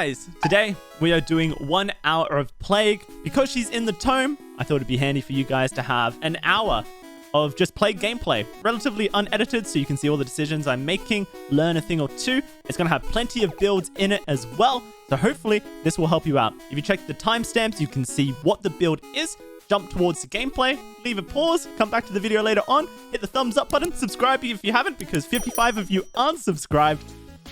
guys, today we are doing 1 hour of Plague. Because she's in the tome, I thought it'd be handy for you guys to have an hour of just Plague gameplay, relatively unedited, so you can see all the decisions I'm making, learn a thing or two. It's going to have plenty of builds in it as well, so hopefully this will help you out. If you check the timestamps, you can see what the build is, jump towards the gameplay, leave a pause, come back to the video later on, hit the thumbs up button, subscribe if you haven't, because 55 of you aren't subscribed,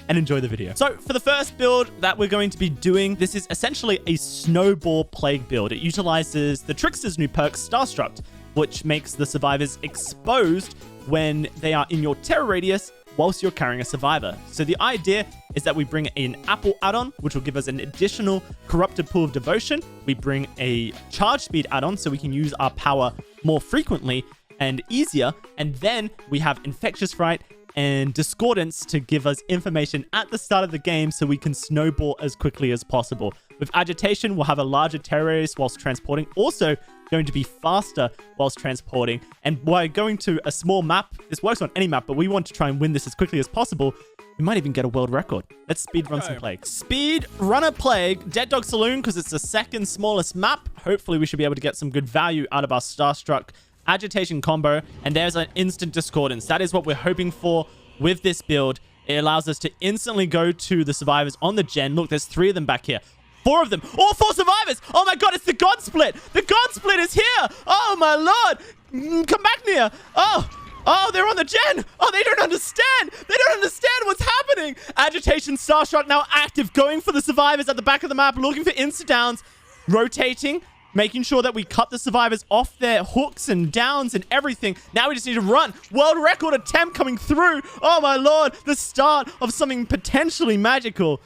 and enjoy the video. So for the first build that we're going to be doing, this is essentially a snowball plague build. It utilizes the Trickster's new perk, Starstruck, which makes the survivors exposed when they are in your terror radius whilst you're carrying a survivor. So the idea is that we bring an apple add-on, which will give us an additional corrupted pool of devotion. We bring a charge speed add-on so we can use our power more frequently and easier. And then we have infectious fright and discordance to give us information at the start of the game so we can snowball as quickly as possible. With agitation, we'll have a larger terror radius whilst transporting, also going to be faster whilst transporting. And by going to a small map, this works on any map, but we want to try and win this as quickly as possible. We might even get a world record. Let's speedrun some Plague. Speedrunner Plague, Dead Dog Saloon, because it's the second smallest map. Hopefully we should be able to get some good value out of our Starstruck agitation combo, and there's an instant discordance. That is what we're hoping for with this build. It allows us to instantly go to the survivors on the gen. Look, there's 3 of them back here. 4 of them. All 4 survivors. Oh my god, it's the God Split. The God Split is here. Oh my lord. Come back, Nia. Oh, they're on the gen. Oh, they don't understand. They don't understand what's happening. Agitation Starstruck now active, going for the survivors at the back of the map, looking for insta-downs, rotating, making sure that we cut the survivors off their hooks and downs and everything. Now we just need to run. World record attempt coming through. Oh my lord, the start of something potentially magical.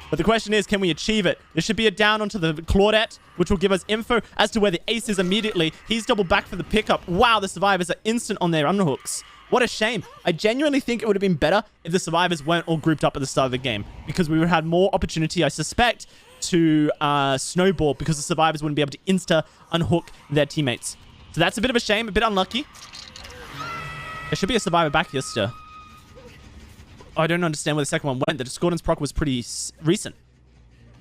But the question is, can we achieve it? There should be a down onto the Claudette, which will give us info as to where the ace is immediately. He's double back for the pickup. Wow, the survivors are instant on their underhooks. What a shame. I genuinely think it would have been better if the survivors weren't all grouped up at the start of the game, because we would have had more opportunity, I suspect, to snowball, because the survivors wouldn't be able to insta unhook their teammates. So that's a bit of a shame, a bit unlucky. There should be a survivor back here still. Oh, I don't understand where the second one went. The discordance proc was pretty recent.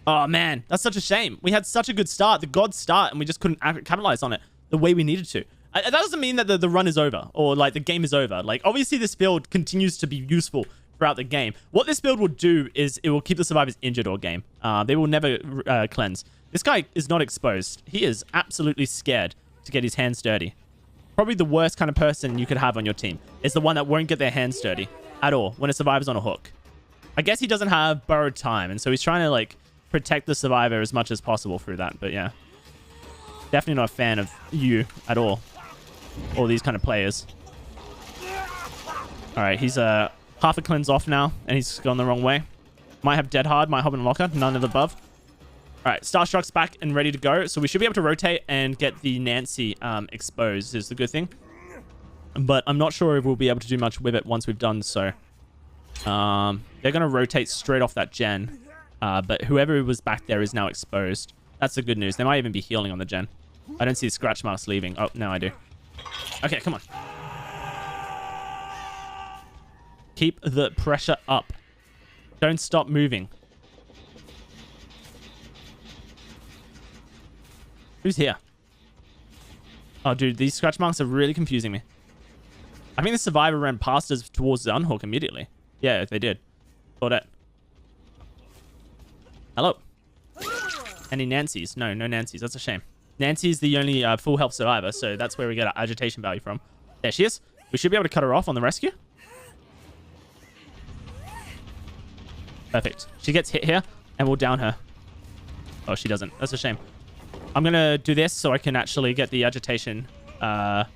Oh man, that's such a shame. We had such a good start, the god start, and we just couldn't capitalize on it the way we needed to. That doesn't mean that the run is over, or like the game is over. Like, obviously this build continues to be useful throughout the game. What this build will do is it will keep the survivors injured all game. They will never cleanse. This guy is not exposed. He is absolutely scared to get his hands dirty. Probably the worst kind of person you could have on your team is the one that won't get their hands dirty at all when a survivor's on a hook. I guess he doesn't have borrowed time, and so he's trying to like protect the survivor as much as possible through that. But yeah, definitely not a fan of you at all these kind of players. All right, he's half a cleanse off now, and he's gone the wrong way. Might have Dead Hard, might hop in a locker, none of the above. All right, Starstruck's back and ready to go, so we should be able to rotate and get the Nancy exposed is the good thing. But I'm not sure if we'll be able to do much with it once we've done so. They're going to rotate straight off that gen, but whoever was back there is now exposed. That's the good news. They might even be healing on the gen. I don't see scratch marks leaving. Oh, no, I do. Okay, come on. Keep the pressure up. Don't stop moving. Who's here? Oh, dude, these scratch marks are really confusing me. I think the survivor ran past us towards the unhook immediately. Yeah, they did. Claudette. Hello. Any Nancys? No, no Nancys. That's a shame. Nancy's the only full health survivor, so that's where we get our agitation value from. There she is. We should be able to cut her off on the rescue. Perfect. She gets hit here, and we'll down her. Oh, she doesn't. That's a shame. I'm going to do this so I can actually get the agitation. Not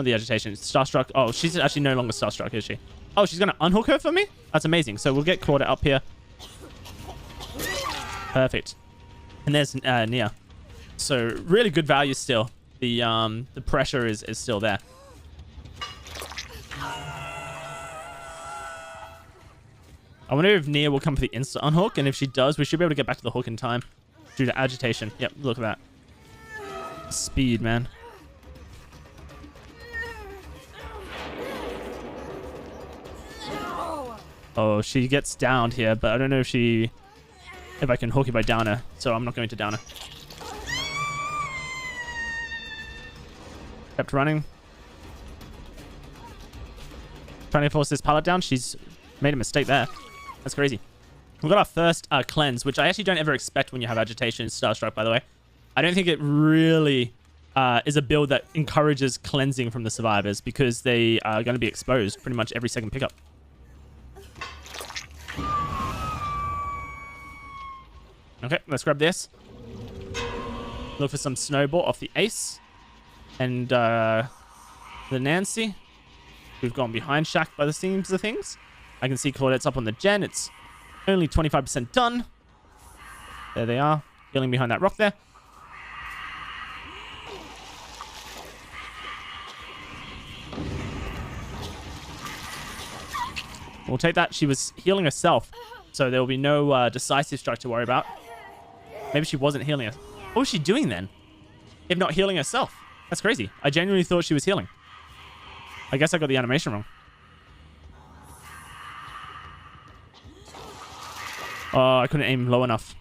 the agitation. Starstruck. Oh, she's actually no longer Starstruck, is she? Oh, she's going to unhook her for me? That's amazing. So we'll get Claudette up here. Perfect. And there's Nia. So really good value still. The pressure is still there. I wonder if Nia will come for the instant unhook, and if she does, we should be able to get back to the hook in time due to agitation. Yep, look at that. Speed, man. Oh, she gets downed here, but I don't know if I can hook if I down her. So I'm not going to down her. Kept running. Trying to force this pallet down. She's made a mistake there. That's crazy. We've got our first cleanse, which I actually don't ever expect when you have agitation in Starstruck, by the way. I don't think it really is a build that encourages cleansing from the survivors because they are going to be exposed pretty much every second pickup. Okay, let's grab this. Look for some snowball off the ace. And the Nancy. We've gone behind Shaq by the seams of things. I can see Claudette's up on the gen. It's only 25% done. There they are. Healing behind that rock there. We'll take that. She was healing herself. So there will be no decisive strike to worry about. Maybe she wasn't healing us. What was she doing then? If not healing herself? That's crazy. I genuinely thought she was healing. I guess I got the animation wrong. Oh, I couldn't aim low enough.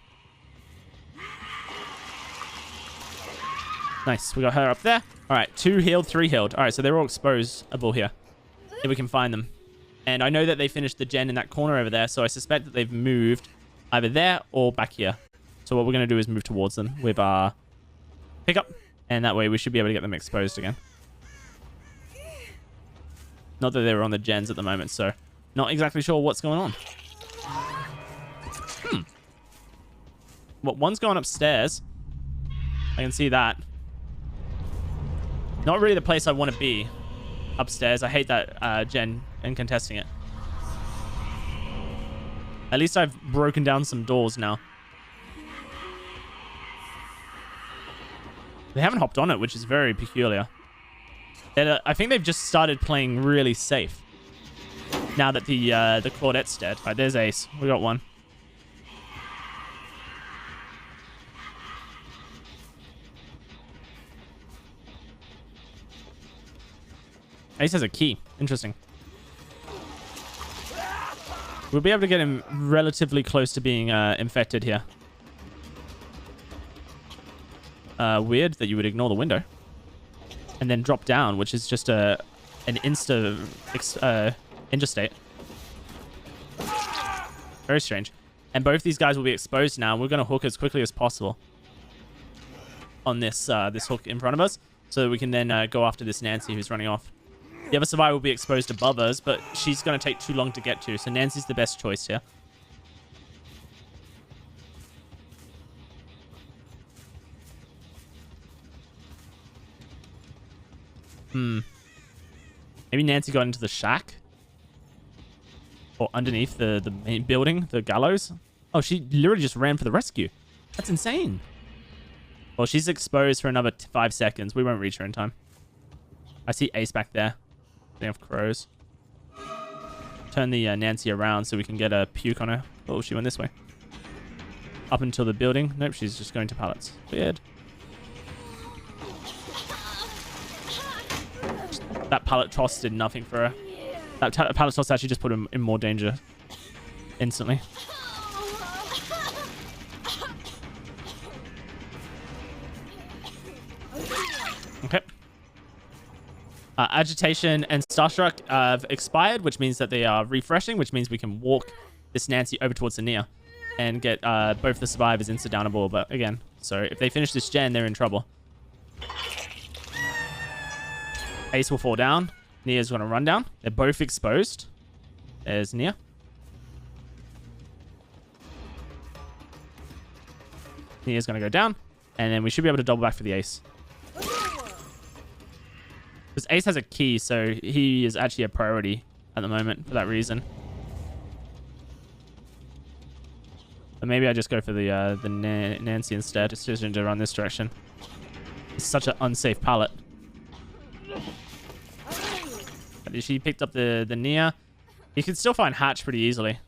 Nice. We got her up there. All right. 2 healed, 3 healed. All right. So they're all exposable here. If we can find them. And I know that they finished the gen in that corner over there. So I suspect that they've moved either there or back here. So what we're going to do is move towards them with our pickup. And that way we should be able to get them exposed again. Not that they're on the gens at the moment. So not exactly sure what's going on. Well, one's going upstairs. I can see that. Not really the place I want to be. Upstairs. I hate that gen and contesting it. At least I've broken down some doors now. They haven't hopped on it, which is very peculiar. I think they've just started playing really safe. Now that the Claudette's dead. All right, there's Ace. We got one. Ace has a key. Interesting. We'll be able to get him relatively close to being infected here. Weird that you would ignore the window. And then drop down, which is just an insta state. Very strange. And both these guys will be exposed now. We're going to hook as quickly as possible on this this hook in front of us, so that we can then go after this Nancy who's running off. The other survivor will be exposed above us, but she's going to take too long to get to, so Nancy's the best choice here. Maybe Nancy got into the shack? Or underneath the main building, the gallows? Oh, she literally just ran for the rescue. That's insane. Well, she's exposed for another 5 seconds. We won't reach her in time. I see Ace back there. They have crows. Turn the Nancy around so we can get a puke on her. Oh, she went this way. Up until the building. Nope, she's just going to pallets. Weird. That pallet toss did nothing for her. That pallet toss actually just put him in more danger instantly. Okay. Agitation and Starstruck have expired, which means that they are refreshing, which means we can walk this Nancy over towards the Nia and get both the survivors insta-downable. But again, so if they finish this gen, they're in trouble. Ace will fall down. Nia's going to run down. They're both exposed. There's Nia. Nia's going to go down. And then we should be able to double back for the Ace. Because Ace has a key, so he is actually a priority at the moment for that reason. But maybe I just go for the Nancy instead. Decision to run this direction. It's such an unsafe pallet. She picked up the Nia. You can still find Hatch pretty easily.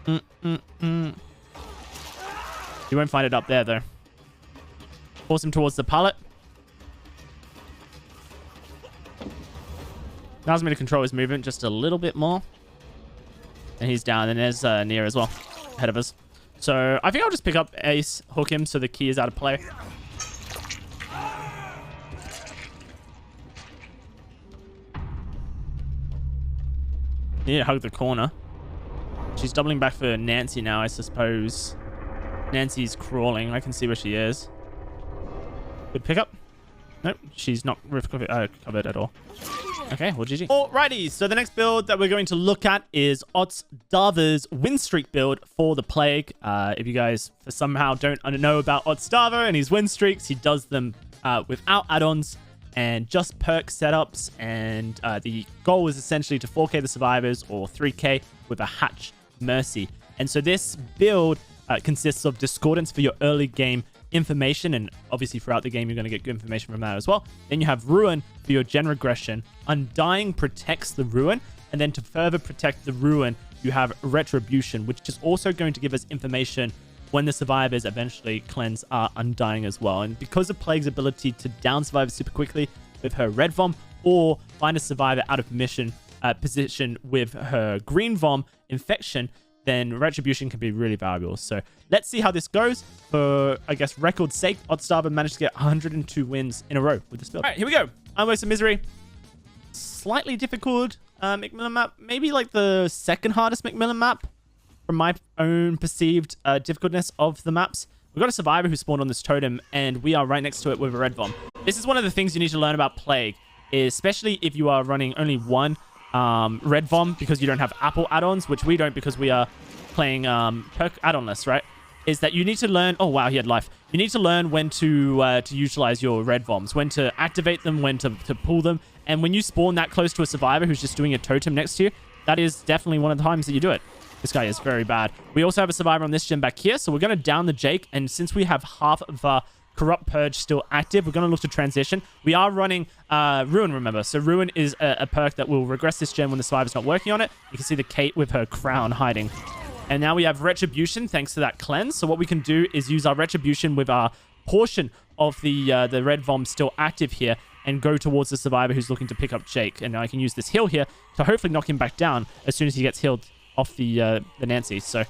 You won't find it up there, though. Force him towards the pallet. Allows me to control his movement just a little bit more. And he's down. And there's Nia as well, ahead of us. So I think I'll just pick up Ace, hook him so the key is out of play. Need to hug the corner. She's doubling back for Nancy now, I suppose. Nancy's crawling. I can see where she is. Good pickup. Nope, she's not covered at all. Okay, well, GG. Alrighty, so the next build that we're going to look at is Otstaver's win streak build for the Plague. If you guys somehow don't know about Otstaver and his win streaks, he does them without add-ons and just perk setups. And the goal is essentially to 4K the survivors or 3K with a Hatch Mercy. And so this build consists of Discordance for your early game information, and obviously throughout the game you're going to get good information from that as well. Then you have Ruin for your gen regression. Undying protects the Ruin, and then to further protect the Ruin you have Retribution, which is also going to give us information when the survivors eventually cleanse our Undying as well. And because of Plague's ability to down survivors super quickly with her red Vom, or find a survivor out of mission position with her green Vom infection, then Retribution can be really valuable. So let's see how this goes. For, I guess, record's sake, Otstaver managed to get 102 wins in a row with this build. All right, here we go. Unwaste of Misery. Slightly difficult Macmillan map. Maybe like the second hardest Macmillan map from my own perceived difficultness of the maps. We've got a survivor who spawned on this totem, and we are right next to it with a red Vom. This is one of the things you need to learn about Plague, especially if you are running only one red Vom because you don't have Apple add-ons, which we don't because we are playing perk add-onless, right? Is that you need to learn... Oh, wow, he had life. You need to learn when to utilize your red Voms, when to activate them, when to pull them. And when you spawn that close to a survivor who's just doing a totem next to you, that is definitely one of the times that you do it. This guy is very bad. We also have a survivor on this gen back here, so we're going to down the Jake. And since we have half of our Corrupt Purge still active, we're going to look to transition. We are running Ruin, remember. So Ruin is a perk that will regress this gen when the survivor's not working on it. You can see the Kate with her crown hiding. And now we have Retribution thanks to that cleanse. So what we can do is use our Retribution with our portion of the red Vom still active here and go towards the survivor who's looking to pick up Jake. And I can use this heal here to hopefully knock him back down as soon as he gets healed off the Nancy. So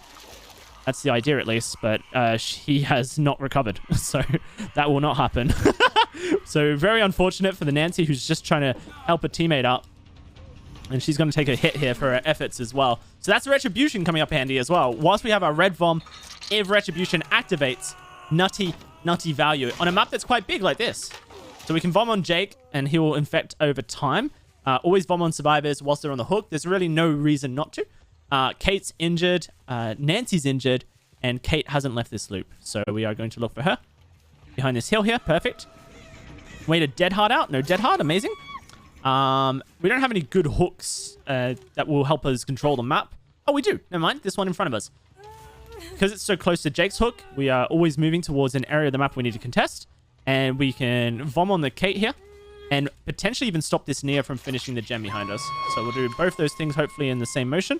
that's the idea at least, but he has not recovered. So that will not happen. So very unfortunate for the Nancy who's just trying to help a teammate out. And she's going to take a hit here for her efforts as well. So that's Retribution coming up handy as well. Whilst we have our red Vom, if Retribution activates, nutty value on a map that's quite big like this. So we can Vom on Jake and he will infect over time. Always Vom on survivors whilst they're on the hook. There's really no reason not to. Kate's injured, Nancy's injured, and Kate hasn't left this loop. So we are going to look for her. Behind this hill here, perfect. Wait a Dead Hard out. No Dead Hard, amazing. We don't have any good hooks that will help us control the map. Oh, we do. Never mind. This one in front of us. Because it's so close to Jake's hook, we are always moving towards an area of the map we need to contest. And we can Vom on the Kate here. And potentially even stop this Nia from finishing the gem behind us. So we'll do both those things hopefully in the same motion.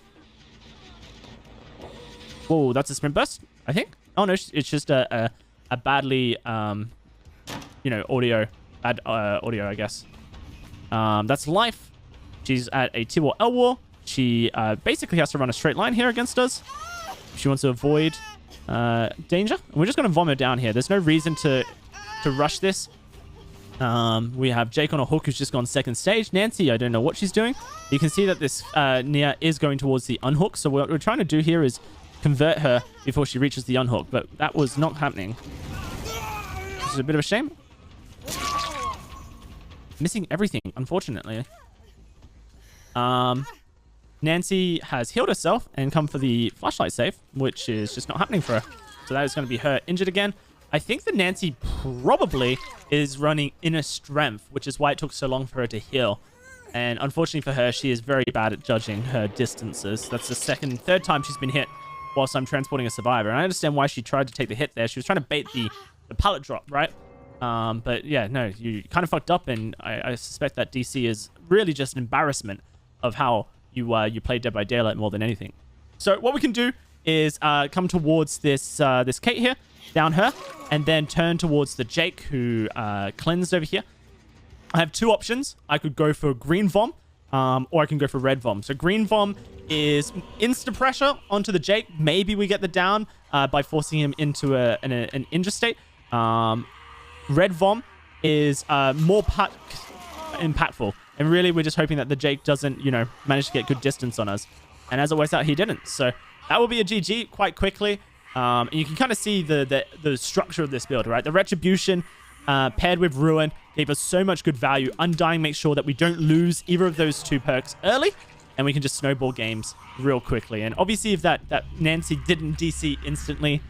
Whoa, that's a sprint burst, I think. Oh, no, it's just a badly, you know, audio, I guess. That's life. She's at a T-War L-War. She basically has to run a straight line here against us. She wants to avoid danger. And we're just going to vomit down here. There's no reason to rush this. We have Jake on a hook who's just gone second stage. Nancy, I don't know what she's doing. You can see that this Nia is going towards the unhook. So what we're trying to do here is convert her before she reaches the unhook. But that was not happening. Which is a bit of a shame. Missing everything, unfortunately. Nancy has healed herself and come for the flashlight save, which is just not happening for her. So that is going to be her injured again. I think that Nancy probably is running inner strength, which is why it took so long for her to heal. And unfortunately for her, she is very bad at judging her distances. That's the third time she's been hit whilst I'm transporting a survivor. And I understand why she tried to take the hit there. She was trying to bait the pallet drop, right? But yeah, no, you kind of fucked up, and I suspect that DC is really just an embarrassment of how you play Dead by Daylight more than anything. So what we can do is come towards this Kate here, down her, and then turn towards the Jake who cleansed over here. I have two options. I could go for green Vom, or I can go for red Vom. So green Vom is insta pressure onto the Jake. Maybe we get the down by forcing him into an injure state. Red Vom is more impactful. And really, we're just hoping that the Jake doesn't, manage to get good distance on us. And as it works out, he didn't. So that will be a GG quite quickly. And you can kind of see the structure of this build, right? The Retribution paired with Ruin gave us so much good value. Undying makes sure that we don't lose either of those two perks early. And we can just snowball games real quickly. And obviously, if that Nancy didn't DC instantly,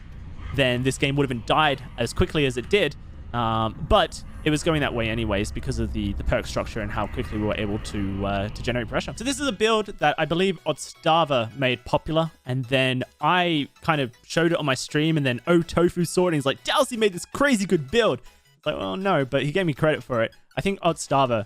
then this game would have been died as quickly as it did. But it was going that way anyways because of the perk structure and how quickly we were able to generate pressure. So this is a build that I believe Odstava made popular, and then I kind of showed it on my stream, and then Tofu saw it and he's like, DOWSEY made this crazy good build. It's like, well, no, but he gave me credit for it. I think Odstava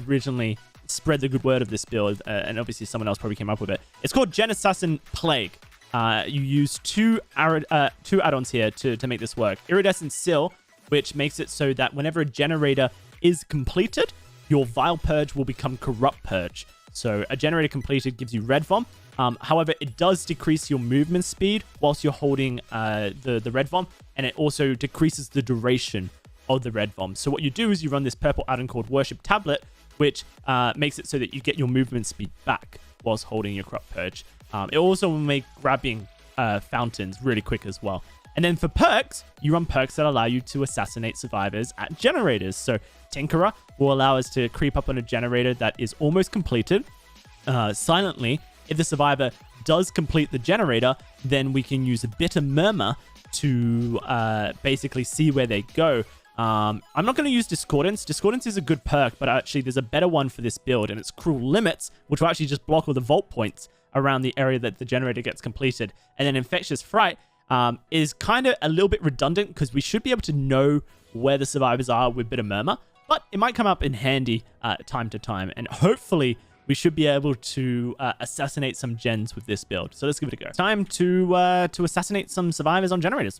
originally spread the good word of this build, and obviously someone else probably came up with it. It's called Gen Assassin Plague. You use two add-ons here to make this work. Iridescent Seal, which makes it so that whenever a generator is completed, your Vile Purge will become Corrupt Purge. So a generator completed gives you Red Vom. However, it does decrease your movement speed whilst you're holding the Red Vom, and it also decreases the duration of the Red Vom. So what you do is you run this purple add-on called Worship Tablet, which makes it so that you get your movement speed back whilst holding your Corrupt Purge. It also will make grabbing fountains really quick as well. And then for perks, you run perks that allow you to assassinate survivors at generators. So Tinkerer will allow us to creep up on a generator that is almost completed silently. If the survivor does complete the generator, then we can use a Bitter Murmur to basically see where they go. I'm not going to use Discordance. Discordance is a good perk, but actually there's a better one for this build, and it's Cruel Limits, which will actually just block all the vault points around the area that the generator gets completed. And then Infectious Fright is kind of a little bit redundant because we should be able to know where the survivors are with Bitter Murmur, but it might come up in handy time to time, and hopefully we should be able to assassinate some gens with this build. So let's give it a go. Time to assassinate some survivors on generators.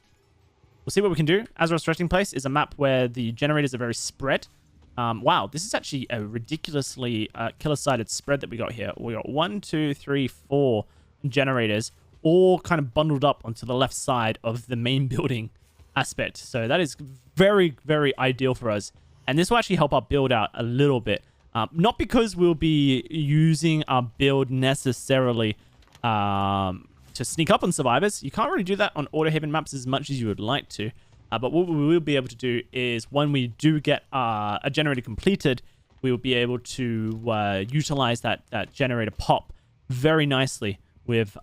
We'll see what we can do. Azeroth's Resting Place is a map where the generators are very spread. Wow, this is actually a ridiculously killer-sided spread that we got here. We got 1, 2, 3, 4 generators all kind of bundled up onto the left side of the main building aspect. So that is very, very ideal for us. And this will actually help our build out a little bit. Not because we'll be using our build necessarily to sneak up on survivors. You can't really do that on Autohaven maps as much as you would like to. But what we will be able to do is when we do get a generator completed, we will be able to utilize that generator pop very nicely with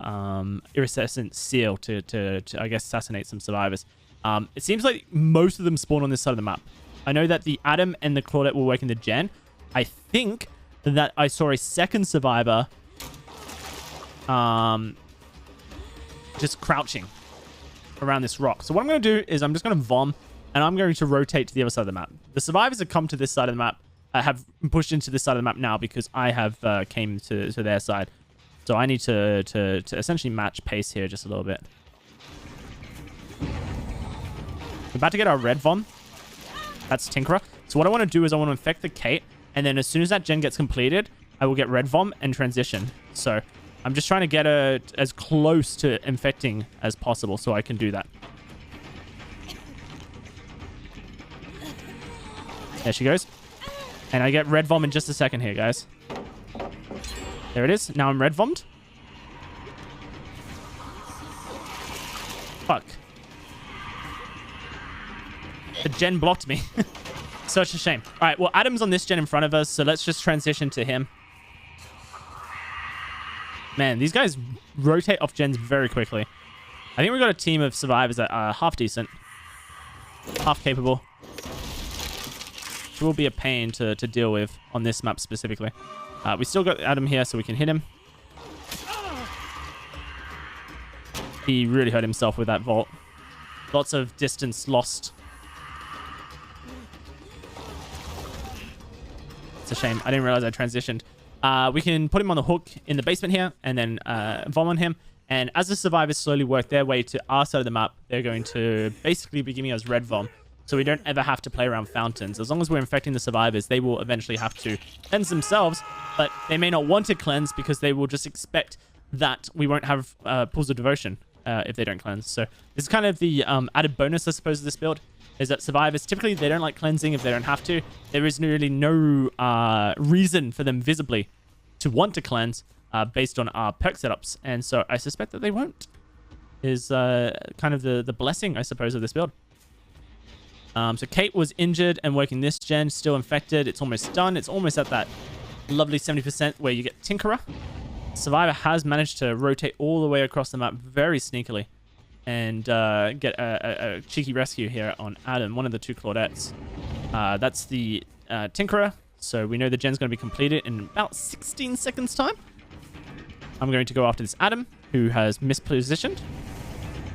Iridescent Seal to I guess, assassinate some survivors. It seems like most of them spawn on this side of the map. I know that the Adam and the Claudette will work in the gen. I think that I saw a second survivor just crouching around this rock. So what I'm going to do is I'm just going to Vom, and I'm going to rotate to the other side of the map. The survivors have come to this side of the map, have pushed into this side of the map now because I have came to their side. So I need to essentially match pace here just a little bit. We're about to get our red Vom. That's Tinkerer. So what I want to do is I want to infect the Kate, and then as soon as that gen gets completed, I will get red Vom and transition. So I'm just trying to get her as close to infecting as possible so I can do that. There she goes. And I get red Vom in just a second here, guys. There it is. Now I'm red Vommed. Fuck. The gen blocked me. Such a shame. All right, well, Adam's on this gen in front of us, so let's just transition to him. Man, these guys rotate off gens very quickly. I think we've got a team of survivors that are half decent, half capable. It will be a pain to deal with on this map specifically. We still got Adam here, so we can hit him. He really hurt himself with that vault. Lots of distance lost. It's a shame. I didn't realize I transitioned. We can put him on the hook in the basement here and then Vom on him. And as the survivors slowly work their way to our side of the map, they're going to basically be giving us red vom. So we don't ever have to play around fountains. As long as we're infecting the survivors, they will eventually have to cleanse themselves, but they may not want to cleanse because they will just expect that we won't have pools of devotion if they don't cleanse. So this is kind of the added bonus, I suppose, of this build, is that survivors, typically they don't like cleansing if they don't have to. There is really no reason for them visibly to want to cleanse based on our perk setups. And so I suspect that they won't, is kind of the blessing, I suppose, of this build. So Kate was injured and working this gen, still infected. It's almost done. It's almost at that lovely 70% where you get Tinkerer. Survivor has managed to rotate all the way across the map very sneakily and get a cheeky rescue here on Adam, one of the two Claudettes. That's the Tinkerer, so we know the gen's going to be completed in about 16 seconds time. I'm going to go after this Adam, who has mispositioned,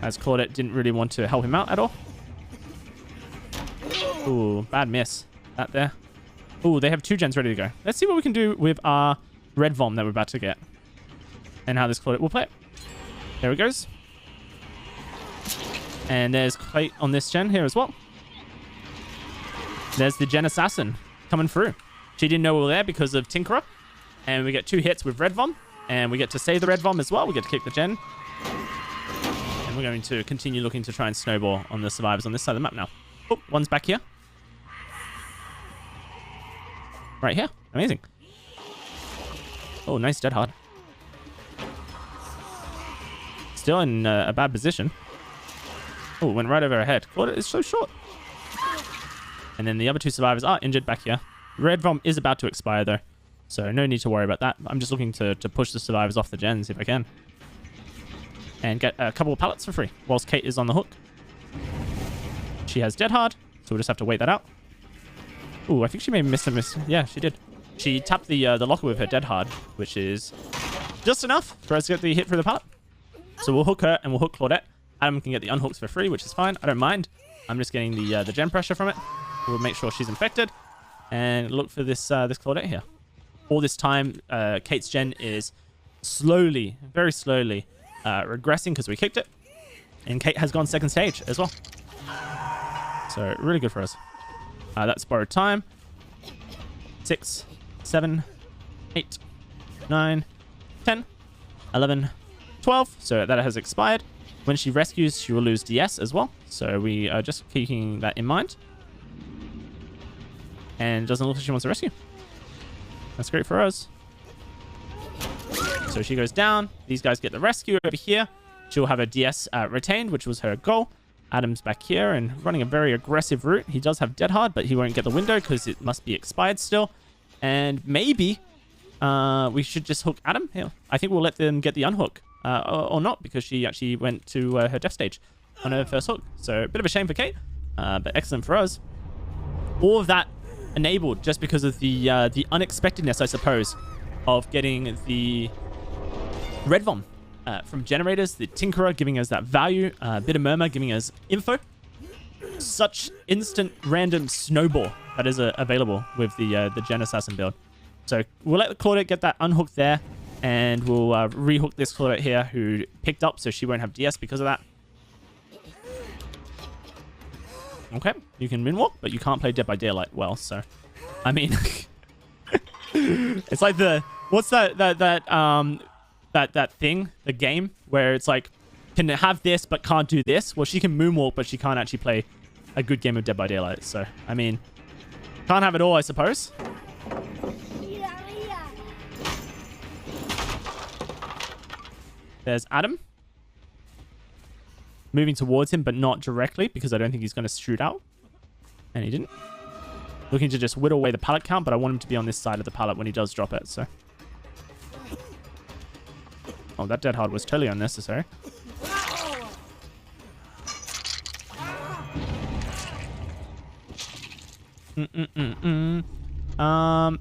as Claudette didn't really want to help him out at all. Ooh, bad miss. That there. Ooh, they have two gens ready to go. Let's see what we can do with our red vom that we're about to get. And how this Claudette will play it. There it goes. And there's Kate on this gen here as well. There's the gen assassin coming through. She didn't know we were there because of Tinkerer. And we get 2 hits with red vom. And we get to save the red vom as well. We get to kick the gen. And we're going to continue looking to try and snowball on the survivors on this side of the map now. Oh, one's back here. Right here. Amazing. Oh, nice dead hard. Still in a bad position. Oh, went right over her head. God, it's so short. And then the other 2 survivors are injured back here. Red vom is about to expire, though. So no need to worry about that. I'm just looking to push the survivors off the gens if I can. And get a couple of pallets for free whilst Kate is on the hook. She has dead hard, so we'll just have to wait that out. Ooh, I think she may have missed a miss. Yeah, she did. She tapped the locker with her dead hard, which is just enough for us to get the hit through the pallet. So we'll hook her and we'll hook Claudette. Adam can get the unhooks for free, which is fine. I don't mind. I'm just getting the gen pressure from it. We'll make sure she's infected and look for this this Claudette here. All this time, Kate's gen is slowly, very slowly regressing because we kicked it. And Kate has gone second stage as well. So really good for us. That's borrowed time. 6, 7, 8, 9, 10, 11, 12. So that has expired. When she rescues, she will lose DS as well. So we are just keeping that in mind. And doesn't look like she wants to rescue. That's great for us. So she goes down. These guys get the rescue over here. She'll have her DS retained, which was her goal. Adam's back here and running a very aggressive route. He does have dead hard, but he won't get the window because it must be expired still. And maybe we should just hook Adam here. I think we'll let them get the unhook. Or not, because she actually went to her death stage on her first hook. So a bit of a shame for Kate, but excellent for us. All of that enabled just because of the unexpectedness, I suppose, of getting the red vom from generators, the Tinkerer giving us that value, a bit of Murmur giving us info. Such instant random snowball that is available with the Gen Assassin build. So we'll let the Claudette get that unhooked there, and we'll rehook this Claudette here who picked up, so she won't have DS because of that. Okay, you can moonwalk, but you can't play Dead by Daylight well, so I mean it's like the what's that thing, the game where it's like can have this but can't do this. Well, she can moonwalk, but she can't actually play a good game of Dead by Daylight. So I mean, can't have it all, I suppose. There's Adam. Moving towards him, but not directly, because I don't think he's going to shoot out. And he didn't. Looking to just whittle away the pallet count, but I want him to be on this side of the pallet when he does drop it, so. Oh, that dead hard was totally unnecessary.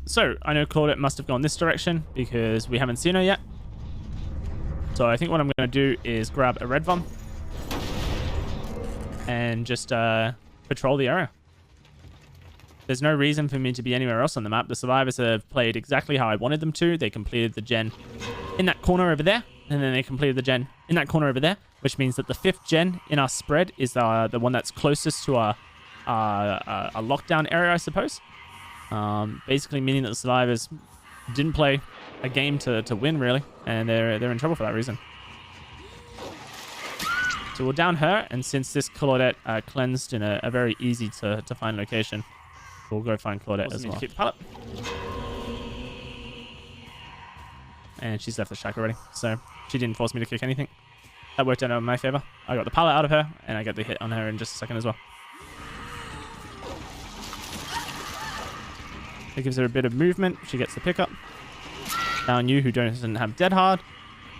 So, I know Claudette must have gone this direction, because we haven't seen her yet. So I think what I'm going to do is grab a red vom and just patrol the area. There's no reason for me to be anywhere else on the map. The survivors have played exactly how I wanted them to. They completed the gen in that corner over there, and then they completed the gen in that corner over there, which means that the 5th gen in our spread is the one that's closest to our lockdown area, I suppose. Basically meaning that the survivors didn't play a game to win, really, and they're in trouble for that reason. So we'll down her, and since this Claudette cleansed in a very easy to find location, we'll go find Claudette as well. To keep the pallet. And she's left the shack already, so she didn't force me to kick anything. That worked out in my favor. I got the pallet out of her, and I get the hit on her in just a second as well. It gives her a bit of movement. She gets the pickup. Down you, who doesn't have dead hard,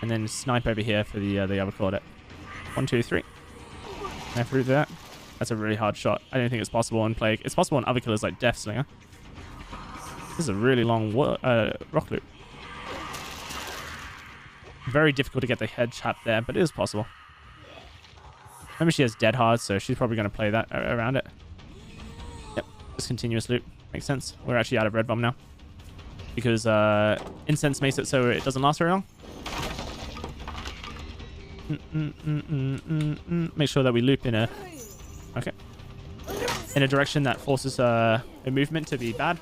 and then snipe over here for the other Claudette. 1, 2, 3. Can I through that? That's a really hard shot. I don't think it's possible on Plague. It's possible on other killers like Death Slinger. This is a really long rock loop. Very difficult to get the head trap there, but it is possible. Remember, she has dead hard, so she's probably going to play that around it. Yep, just continuous loop. Makes sense. We're actually out of red bomb now, because incense makes it so it doesn't last very long. Make sure that we loop in a direction that forces a movement to be bad.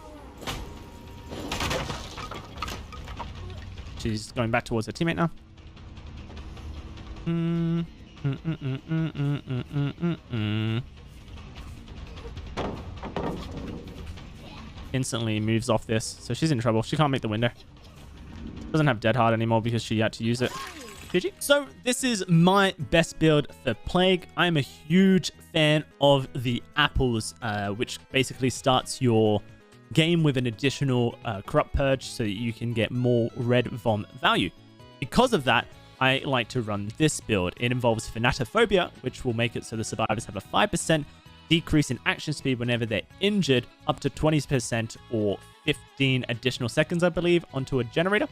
She's going back towards her teammate now. Instantly moves off this, so she's in trouble. She can't make the window. Doesn't have dead hard anymore because she had to use it. GG. So this is my best build for Plague. I am a huge fan of the apples, which basically starts your game with an additional corrupt purge so that you can get more red vom value. Because of that, I like to run this build. It involves Fanatophobia, which will make it so the survivors have a 5% decrease in action speed whenever they're injured, up to 20% or 15 additional seconds, I believe, onto a generator.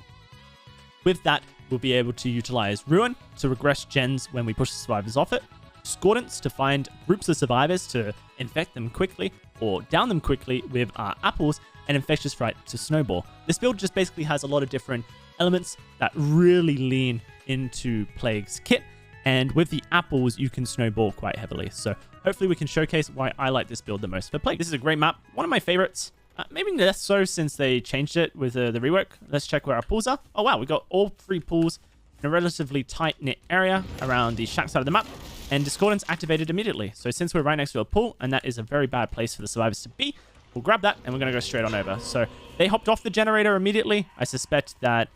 With that, we'll be able to utilize Ruin to regress gens when we push the survivors off it, Discordance to find groups of survivors to infect them quickly or down them quickly with our apples, and Infectious Fright to snowball. This build just basically has a lot of different elements that really lean into Plague's kit, and with the apples you can snowball quite heavily. So hopefully we can showcase why I like this build the most for Plague. This is a great map, one of my favorites. Maybe less so since they changed it with the rework. Let's check where our pools are. Oh wow, we got all 3 pools in a relatively tight-knit area around the shack side of the map, and Discordance activated immediately. So since we're right next to a pool, and that is a very bad place for the survivors to be, we'll grab that and we're going to go straight on over. So they hopped off the generator immediately. I suspect that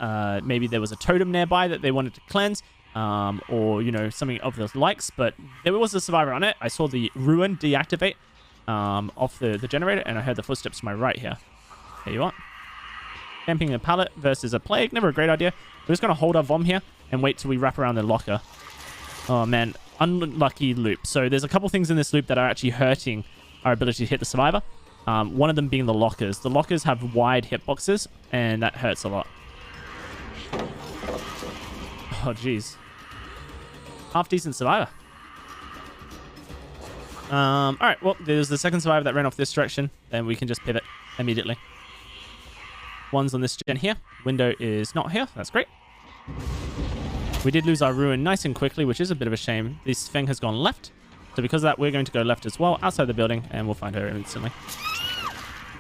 maybe there was a totem nearby that they wanted to cleanse, or, you know, something of those likes, but there was a survivor on it. I saw the Ruin deactivate off the generator, and I heard the footsteps to my right here. There you are. Camping a pallet versus a Plague, never a great idea. We're just going to hold our Vom here and wait till we wrap around the locker. Oh man, unlucky loop. So there's a couple things in this loop that are actually hurting our ability to hit the survivor. One of them being the lockers. The lockers have wide hitboxes, and that hurts a lot. Oh jeez. Half decent survivor. Alright, well, there's the second survivor that ran off this direction. Then we can just pivot immediately. One's on this gen here. Window is not here. That's great. We did lose our Ruin nice and quickly, which is a bit of a shame. This Feng has gone left. So because of that, we're going to go left as well, outside the building, and we'll find her instantly.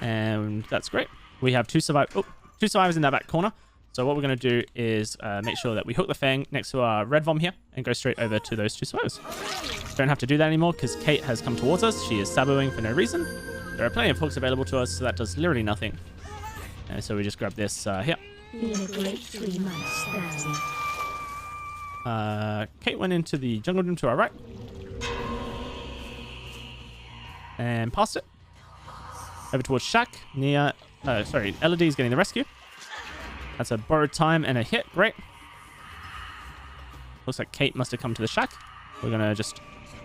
And that's great. We have two survivors in that back corner. So what we're going to do is make sure that we hook the Fang next to our red Vom here and go straight over to those two survivors. Don't have to do that anymore because Kate has come towards us. She is saboing for no reason. There are plenty of hooks available to us, so that does literally nothing. And so we just grab this here. Kate went into the jungle gym to our right. And past it. Over towards Shack. Near... sorry, Elodie is getting the rescue. That's a borrowed time and a hit. Great. Looks like Kate must have come to the shack. We're going to just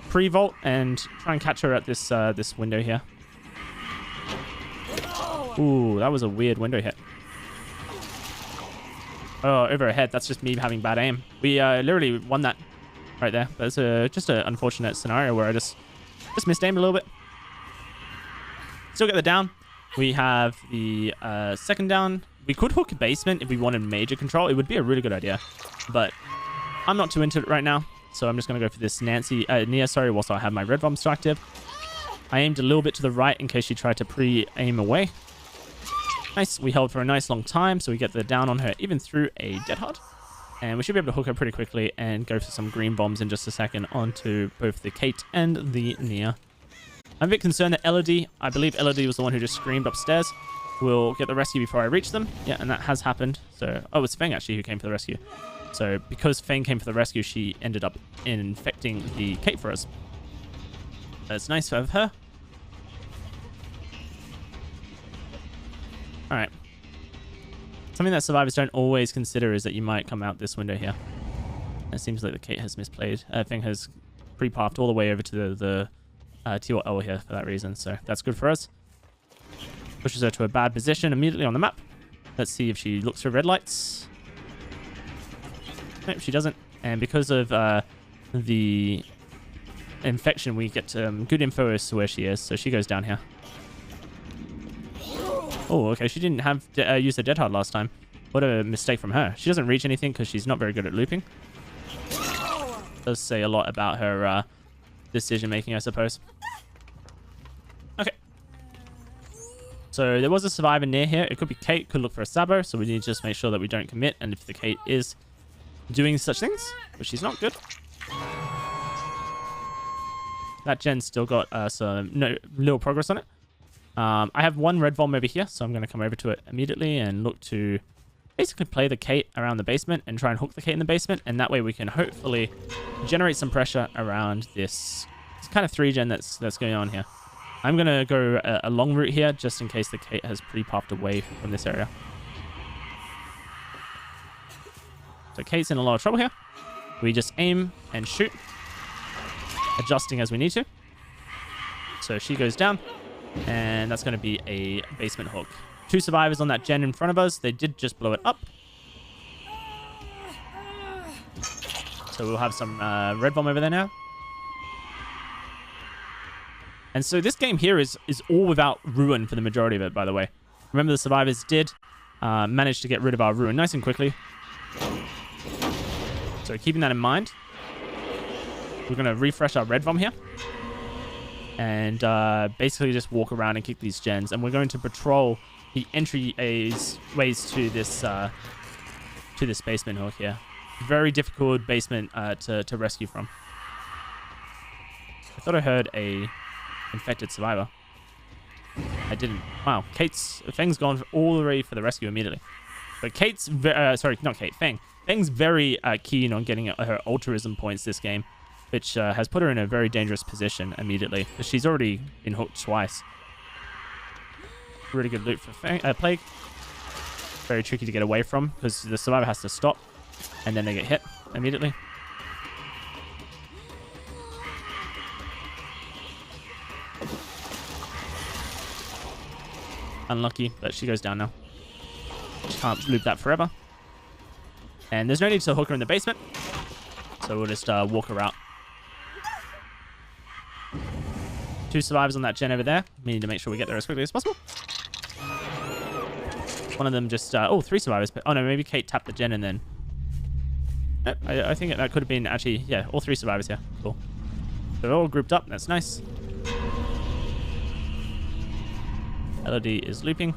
pre-vault and try and catch her at this this window here. Ooh, that was a weird window hit. Oh, over her head. That's just me having bad aim. We literally won that right there. But it's just an unfortunate scenario where I just missed aim a little bit. Still get the down. We have the second down. We could hook basement if we wanted major control. It would be a really good idea. But I'm not too into it right now, so I'm just going to go for this Nia, whilst I have my red bomb still active. I aimed a little bit to the right in case she tried to pre-aim away. Nice. We held for a nice long time, so we get the down on her even through a dead hard. And we should be able to hook her pretty quickly and go for some green bombs in just a second onto both the Kate and the Nia. I'm a bit concerned that Elodie, I believe Elodie was the one who just screamed upstairs, will get the rescue before I reach them. Yeah, and that has happened. So, oh, it's Feng actually who came for the rescue. So because Feng came for the rescue, she ended up infecting the Kate for us. That's nice of her. Alright. Something that survivors don't always consider is that you might come out this window here. It seems like the Kate has misplayed. Feng has pre-pathed all the way over to the T or L here for that reason, so that's good for us. Pushes her to a bad position immediately on the map. Let's see if she looks for red lights. Nope, she doesn't. And because of the infection, we get good info as to where she is, so she goes down here. Oh, okay, she didn't have use the dead hard last time. What a mistake from her. She doesn't reach anything because she's not very good at looping. Does say a lot about her decision making, I suppose. Okay. So there was a survivor near here. It could be Kate, could look for a Sabo, so we need to just make sure that we don't commit. And if the Kate is doing such things, but she's not good. That gen's still got some little progress on it. I have one red bomb over here, so I'm going to come over to it immediately and look to basically play the Kate around the basement and try and hook the Kate in the basement, and that way we can hopefully generate some pressure around this kind of 3-gen that's going on here. I'm going to go a long route here just in case the Kate has pre-popped away from this area. So Kate's in a lot of trouble here. We just aim and shoot, adjusting as we need to. So she goes down. And that's going to be a basement hook. 2 survivors on that gen in front of us. They did just blow it up. So we'll have some red bomb over there now. And so this game here is all without ruin for the majority of it, by the way. Remember, the survivors did manage to get rid of our ruin nice and quickly. So keeping that in mind, we're going to refresh our red bomb here. And basically just walk around and kick these gens. And we're going to patrol the ways to this basement hook here. Very difficult basement to rescue from. I thought I heard a infected survivor. I didn't. Wow, Feng's gone all the way for the rescue immediately. But Feng. Feng's very keen on getting her altruism points this game, which has put her in a very dangerous position immediately, because she's already been hooked twice. Really good loot for Plague. Very tricky to get away from, because the survivor has to stop, and then they get hit immediately. Unlucky, but she goes down now. She can't loop that forever. And there's no need to hook her in the basement, so we'll just walk her out. 2 survivors on that gen over there. We need to make sure we get there as quickly as possible. One of them just... 3 survivors. Oh, no, maybe Kate tapped the gen and then... Nope, I think that could have been actually... Yeah, all 3 survivors here. Cool. So they're all grouped up. That's nice. Elodie is looping.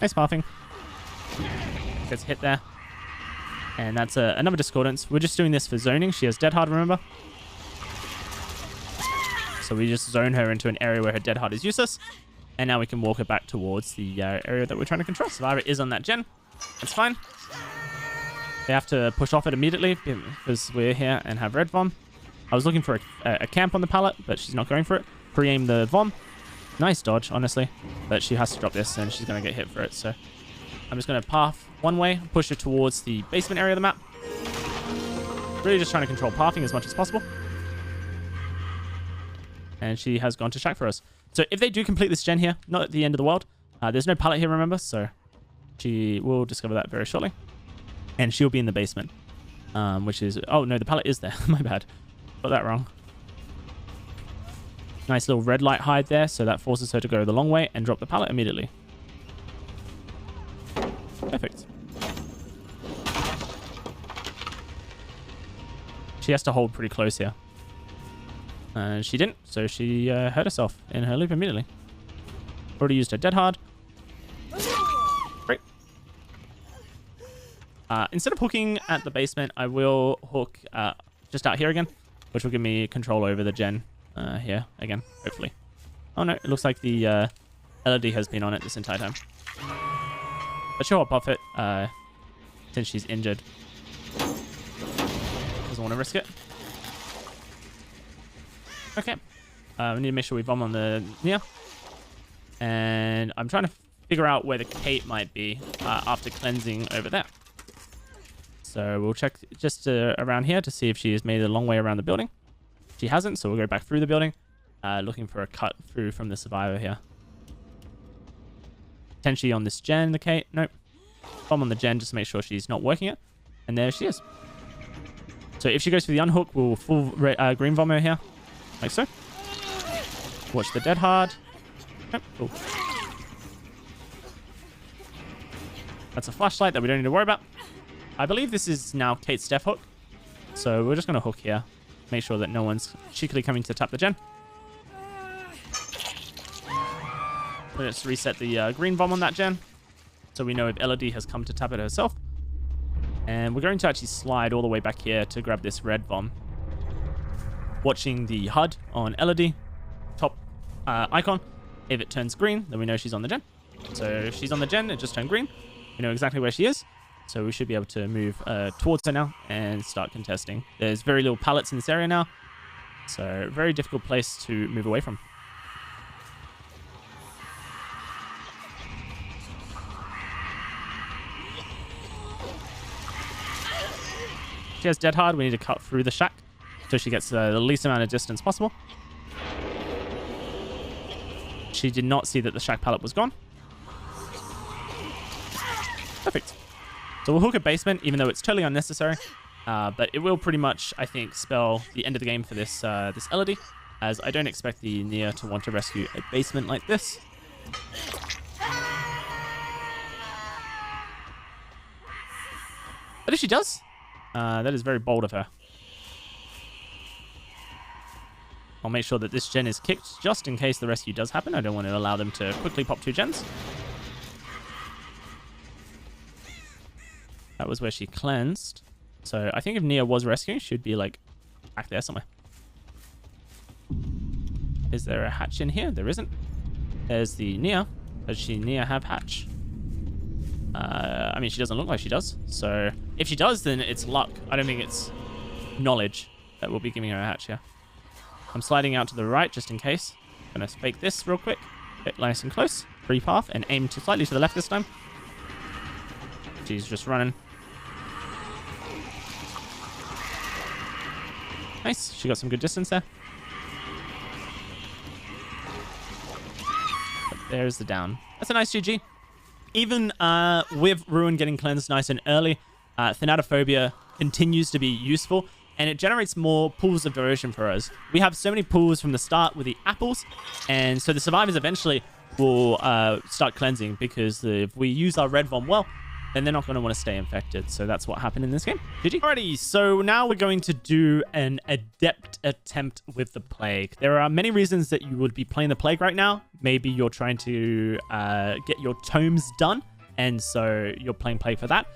Nice pathing. Gets hit there. And that's another discordance. We're just doing this for zoning. She has dead hard, remember? So we just zone her into an area where her dead hard is useless. And now we can walk her back towards the area that we're trying to control. Survivor is on that gen. That's fine. They have to push off it immediately because we're here and have red Vom. I was looking for a camp on the pallet, but she's not going for it. Pre-aim the Vom. Nice dodge, honestly. But she has to drop this and she's going to get hit for it. So I'm just going to path one way, push her towards the basement area of the map. Really just trying to control pathing as much as possible. And she has gone to shack for us. So if they do complete this gen here, not at the end of the world. There's no pallet here, remember? So she will discover that very shortly. And she'll be in the basement. Which is... Oh, no, the pallet is there. My bad. Got that wrong. Nice little red light hide there, so that forces her to go the long way and drop the pallet immediately. Perfect. She has to hold pretty close here. And she didn't, so she hurt herself in her loop immediately. Already used her dead hard. Great. Instead of hooking at the basement, I will hook just out here again, which will give me control over the gen here again, hopefully. Oh no, it looks like the LED has been on it this entire time. But she'll hop off it since she's injured. Doesn't want to risk it. Okay. We need to make sure we bomb on the Nia. And I'm trying to figure out where the Kate might be after cleansing over there. So we'll check just around here to see if she has made it a long way around the building. She hasn't, so we'll go back through the building, looking for a cut through from the survivor here. Potentially on this gen, the Kate. Nope. Bomb on the gen just to make sure she's not working it. And there she is. So if she goes for the unhook, we'll full green vommer here. Like so. Watch the dead hard. Nope. Cool. That's a flashlight that we don't need to worry about. I believe this is now Kate's death hook. So we're just going to hook here. Make sure that no one's cheekily coming to tap the gen. Let's reset the green bomb on that gen. So we know if Elodie has come to tap it herself. And we're going to actually slide all the way back here to grab this red bomb. Watching the HUD on Elodie. Top icon. If it turns green, then we know she's on the gen. So she's on the gen, it just turned green. We know exactly where she is. So we should be able to move towards her now and start contesting. There's very little pallets in this area now. So very difficult place to move away from. She has dead hard. We need to cut through the shack so she gets the least amount of distance possible. She did not see that the shack pallet was gone. Perfect. So we'll hook a basement, even though it's totally unnecessary. But it will pretty much, I think, spell the end of the game for this this Elodie, as I don't expect the Nia to want to rescue a basement like this. But if she does, that is very bold of her. I'll make sure that this gen is kicked just in case the rescue does happen. I don't want to allow them to quickly pop 2 gens. That was where she cleansed. So I think if Nia was rescuing, she'd be like back there somewhere. Is there a hatch in here? There isn't. There's the Nia. Does Nia have hatch? I mean, she doesn't look like she does. So if she does, then it's luck. I don't think it's knowledge that will be giving her a hatch here. I'm sliding out to the right just in case. I'm going to fake this real quick. Get nice and close. Free path and aim slightly to the left this time. She's just running. Nice. She got some good distance there. But there's the down. That's a nice GG. Even with Ruin getting cleansed nice and early, Thanatophobia continues to be useful, and it generates more pools of devotion for us. We have so many pools from the start with the apples, and so the survivors eventually will start cleansing, because if we use our red vom well, then they're not going to want to stay infected. So that's what happened in this game. GG. Alrighty, so now we're going to do an adept attempt with the Plague. There are many reasons that you would be playing the Plague right now. Maybe you're trying to get your tomes done, and so you're playing Plague for that.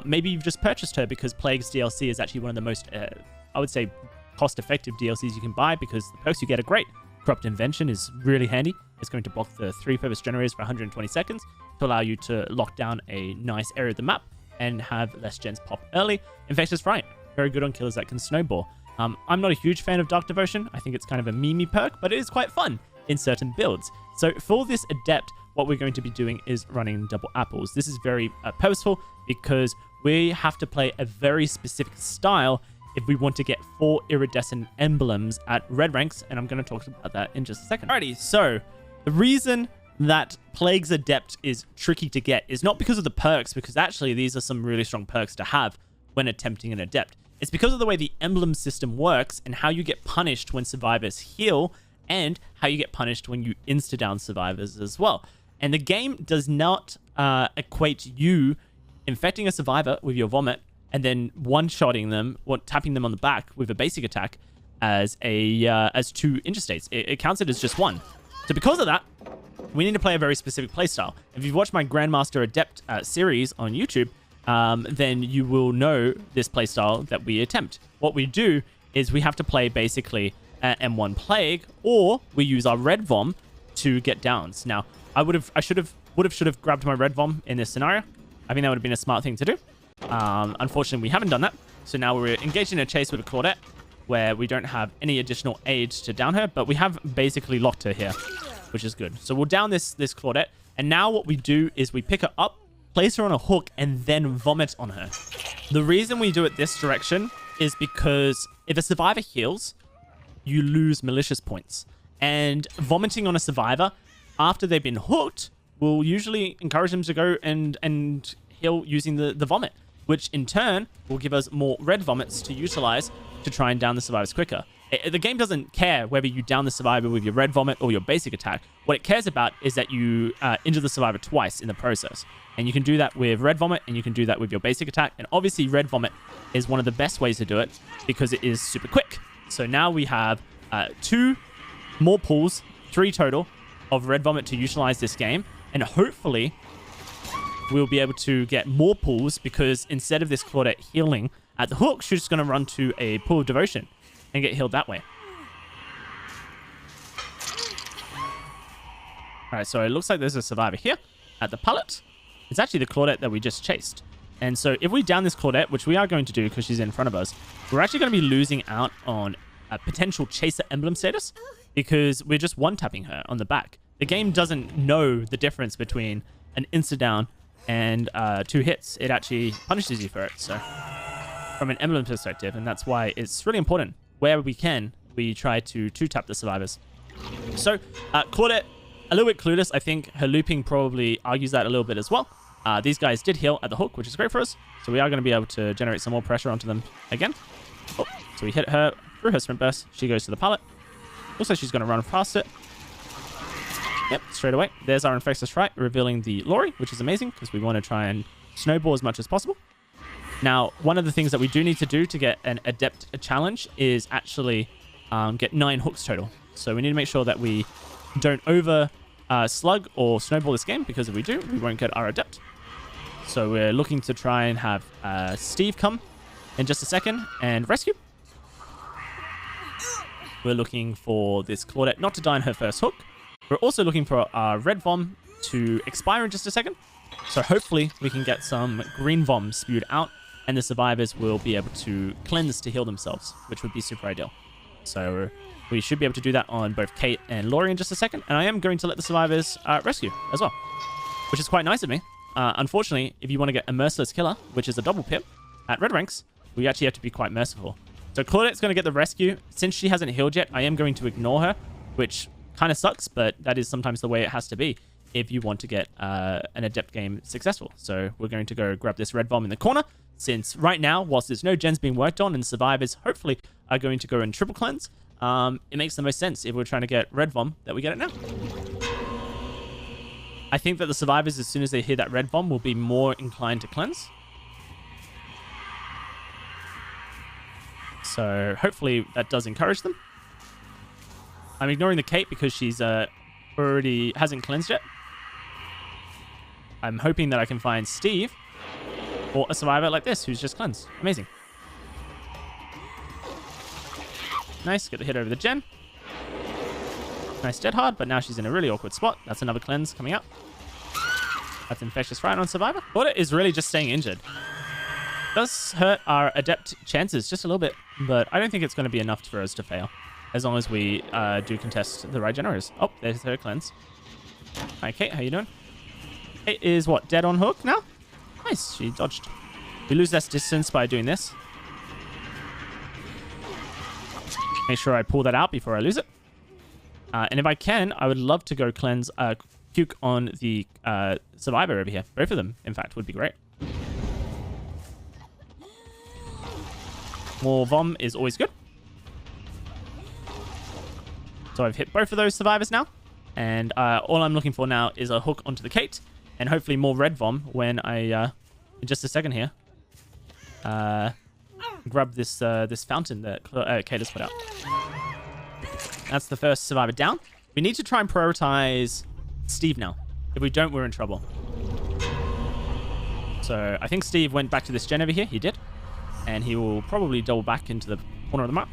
Maybe you've just purchased her because Plague's DLC is actually one of the most, I would say, cost-effective DLCs you can buy, because the perks you get are great. Corrupt Invention is really handy. It's going to block the 3 purpose generators for 120 seconds to allow you to lock down a nice area of the map and have less gens pop early. Infectious Fright, very good on killers that can snowball. I'm not a huge fan of Dark Devotion. I think it's kind of a meme perk, but it is quite fun in certain builds. So for this Adept, what we're going to be doing is running double apples. This is very purposeful because we have to play a very specific style if we want to get 4 iridescent emblems at red ranks, and I'm going to talk about that in just a second. Alrighty, so the reason that Plague's Adept is tricky to get is not because of the perks, because actually these are some really strong perks to have when attempting an Adept. It's because of the way the emblem system works and how you get punished when survivors heal and how you get punished when you insta-down survivors as well. And the game does not equate you infecting a survivor with your vomit and then one-shotting them or tapping them on the back with a basic attack as two interstates. It counts it as just one. So because of that, we need to play a very specific playstyle. If you've watched my Grandmaster Adept series on YouTube, then you will know this playstyle that we attempt. What we do is we have to play basically M1 Plague, or we use our red vom to get downs. Now, I should have grabbed my red vom in this scenario. I think that would have been a smart thing to do. Unfortunately, we haven't done that. So now we're engaged in a chase with a Claudette, where we don't have any additional aid to down her, but we have basically locked her here, which is good. So we'll down this Claudette, and now what we do is we pick her up, place her on a hook, and then vomit on her. The reason we do it this direction is because if a survivor heals, you lose malicious points. And vomiting on a survivor after they've been hooked will usually encourage them to go and heal using the vomit, which in turn will give us more red vomits to utilize to try and down the survivors quicker. The game doesn't care whether you down the survivor with your red vomit or your basic attack. What it cares about is that you injure the survivor twice in the process. And you can do that with red vomit, and you can do that with your basic attack. And obviously red vomit is one of the best ways to do it because it is super quick. So now we have 2 more pulls, 3 total, of red vomit to utilize this game. And hopefully we'll be able to get more pulls, because instead of this Claudette healing at the hook, she's just going to run to a pool of devotion and get healed that way. All right, so it looks like there's a survivor here at the pallet. It's actually the Claudette that we just chased. And so if we down this Claudette, which we are going to do because she's in front of us, we're actually going to be losing out on a potential chaser emblem status because we're just one-tapping her on the back. The game doesn't know the difference between an insta-down and 2 hits. It actually punishes you for it, so from an emblem perspective, and that's why it's really important. Where we can, we try to 2-tap the survivors. So Claudette, a little bit clueless. I think her looping probably argues that a little bit as well. These guys did heal at the hook, which is great for us. So we are going to be able to generate some more pressure onto them again. Oh, so we hit her through her sprint burst. She goes to the pallet. Looks like she's going to run past it. Yep, straight away. There's our Infectious Fright, revealing the Lori, which is amazing because we want to try and snowball as much as possible. Now, one of the things that we do need to do to get an Adept challenge is actually get 9 hooks total. So we need to make sure that we don't over slug or snowball this game, because if we do, we won't get our Adept. So we're looking to try and have Steve come in just a second and rescue. We're looking for this Claudette not to die in her first hook. We're also looking for our red vom to expire in just a second. So hopefully we can get some green vom spewed out, and the survivors will be able to cleanse to heal themselves, which would be super ideal. So we should be able to do that on both Kate and Lori in just a second. And I am going to let the survivors rescue as well, which is quite nice of me. Unfortunately, if you want to get a merciless killer, which is a double pip at red ranks, we actually have to be quite merciful. So Claudette's going to get the rescue. Since she hasn't healed yet, I am going to ignore her, which kind of sucks, but that is sometimes the way it has to be if you want to get an Adept game successful. So we're going to go grab this red bomb in the corner, since right now, whilst there's no gens being worked on and survivors hopefully are going to go and triple cleanse, it makes the most sense if we're trying to get red vom that we get it now. I think that the survivors, as soon as they hear that red bomb, will be more inclined to cleanse. So hopefully that does encourage them. I'm ignoring the Kate because she's already hasn't cleansed yet. I'm hoping that I can find Steve or a survivor like this who's just cleansed. Amazing. Nice, get the hit over the gen. Nice dead hard, but now she's in a really awkward spot. That's another cleanse coming up. That's Infectious Fright on survivor. Claudette is really just staying injured. Does hurt our Adept chances just a little bit, but I don't think it's going to be enough for us to fail, as long as we do contest the right generators. Oh, there's her cleanse. Hi, Kate, how you doing? Kate is what, dead on hook now? Nice, she dodged. We lose less distance by doing this. Make sure I pull that out before I lose it. And if I can, I would love to go cleanse Puke on the survivor over here. Both of them, in fact, would be great. More vom is always good. So I've hit both of those survivors now. And all I'm looking for now is a hook onto the Kate. And hopefully more red vom when I, in just a second here, grab this this fountain that Kate has put out. That's the first survivor down. We need to try and prioritize Steve now. If we don't, we're in trouble. So I think Steve went back to this gen over here. He did. And he will probably double back into the corner of the map.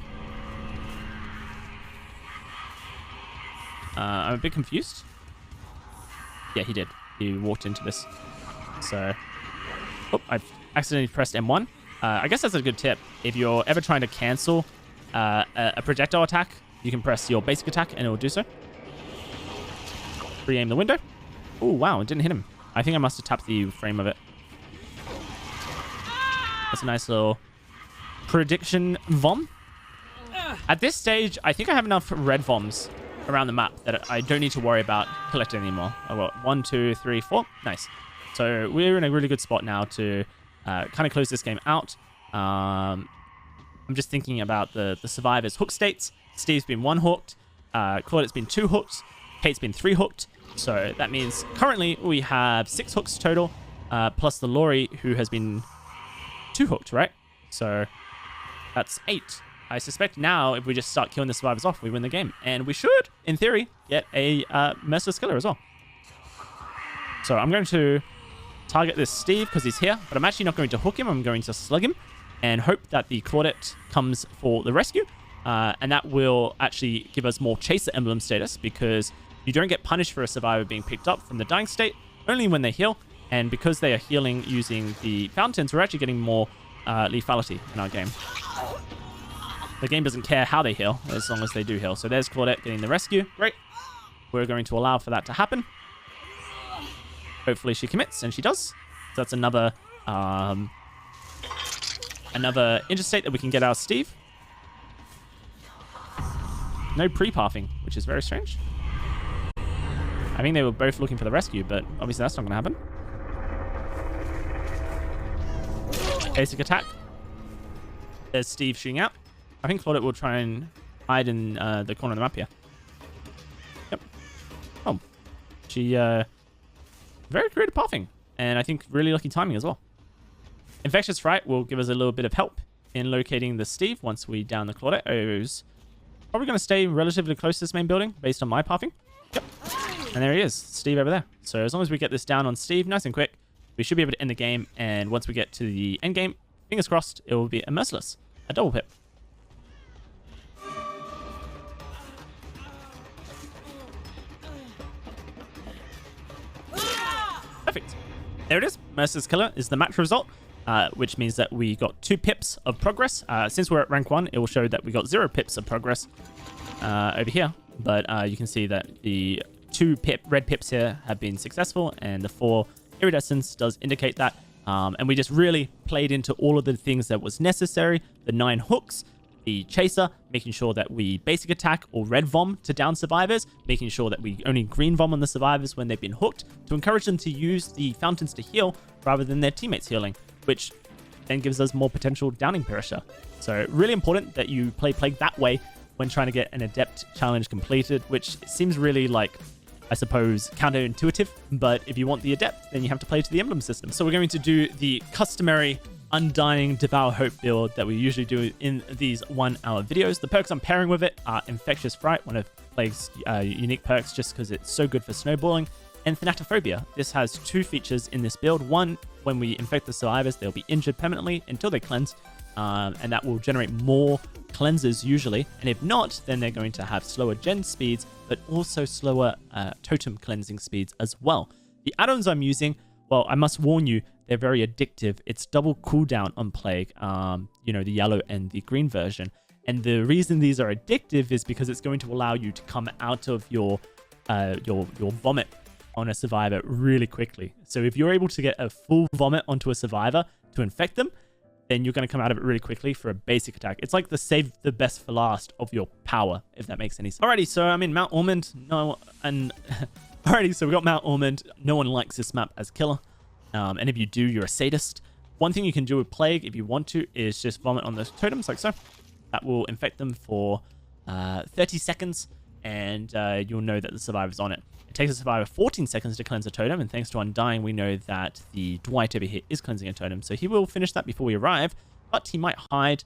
I'm a bit confused. Yeah, he did. He walked into this. So, oh, I've accidentally pressed M1. I guess that's a good tip. If you're ever trying to cancel a projectile attack, you can press your basic attack and it will do so. Re-aim the window. Oh, wow, it didn't hit him. I think I must have tapped the frame of it. That's a nice little prediction vom. At this stage, I think I have enough red voms around the map that I don't need to worry about collecting anymore. I got 1, 2, 3, 4. Nice. So we're in a really good spot now to kind of close this game out. I'm just thinking about the survivors' hook states. Steve's been 1 hooked. Claudette's been 2 hooked. Kate's been 3 hooked. So that means currently we have 6 hooks total, plus the Lori, who has been 2 hooked, right? So that's 8. I suspect now if we just start killing the survivors off, we win the game. And we should, in theory, get a Merciless Killer as well. So I'm going to target this Steve because he's here, but I'm actually not going to hook him. I'm going to slug him and hope that the Claudette comes for the rescue. And that will actually give us more Chaser Emblem status because you don't get punished for a survivor being picked up from the dying state, only when they heal. And because they are healing using the fountains, we're actually getting more lethality in our game. The game doesn't care how they heal, as long as they do heal. So there's Claudette getting the rescue. Great. We're going to allow for that to happen. Hopefully she commits, and she does. So that's another interstate that we can get out of Steve. No pre-pathing, which is very strange. I think they were both looking for the rescue, but obviously that's not going to happen. Basic attack. There's Steve shooting out. I think Claudette will try and hide in the corner of the map here. Yep. Oh. She, very creative pathing. And I think really lucky timing as well. Infectious Fright will give us a little bit of help in locating the Steve once we down the Claudette. Who's probably going to stay relatively close to this main building based on my pathing. Yep. And there he is. Steve over there. So as long as we get this down on Steve nice and quick, we should be able to end the game. And once we get to the end game, fingers crossed, it will be a Merciless. A double pip. Perfect. There it is. Merciless Killer is the match result, which means that we got 2 pips of progress. Since we're at rank 1, it will show that we got 0 pips of progress over here. But you can see that the 2 red pips here have been successful, and the 4 iridescence does indicate that. And we just really played into all of the things that was necessary. The 9 hooks, the chaser, making sure that we basic attack or red vom to down survivors, making sure that we only green vom on the survivors when they've been hooked, to encourage them to use the fountains to heal rather than their teammates healing, which then gives us more potential downing pressure. So really important that you play Plague that way when trying to get an Adept challenge completed, which seems really like, I suppose, counterintuitive, but if you want the Adept, then you have to play to the emblem system. So we're going to do the customary Undying Devour Hope build that we usually do in these 1-hour videos. The perks I'm pairing with it are Infectious Fright, one of Plague's unique perks just because it's so good for snowballing, and Thanatophobia. This has 2 features in this build. One, when we infect the survivors, they'll be injured permanently until they cleanse, and that will generate more cleanses usually, and if not, then they're going to have slower gen speeds, but also slower totem cleansing speeds as well. The add-ons I'm using, well, I must warn you, they're very addictive. It's double cooldown on Plague, you know, the yellow and the green version. And the reason these are addictive is because it's going to allow you to come out of your vomit on a survivor really quickly. So if you're able to get a full vomit onto a survivor to infect them, then you're going to come out of it really quickly for a basic attack. It's like the save the best for last of your power, if that makes any sense. Alrighty, so I'm in Mount Ormond. Alrighty, so we got Mount Ormond. No one likes this map as killer. And if you do, you're a sadist. One thing you can do with Plague, if you want to, is just vomit on the totems like so. That will infect them for 30 seconds. and you'll know that the survivor's on it. It takes a survivor 14 seconds to cleanse a totem, and thanks to Undying, we know that the Dwight over here is cleansing a totem. So he will finish that before we arrive, but he might hide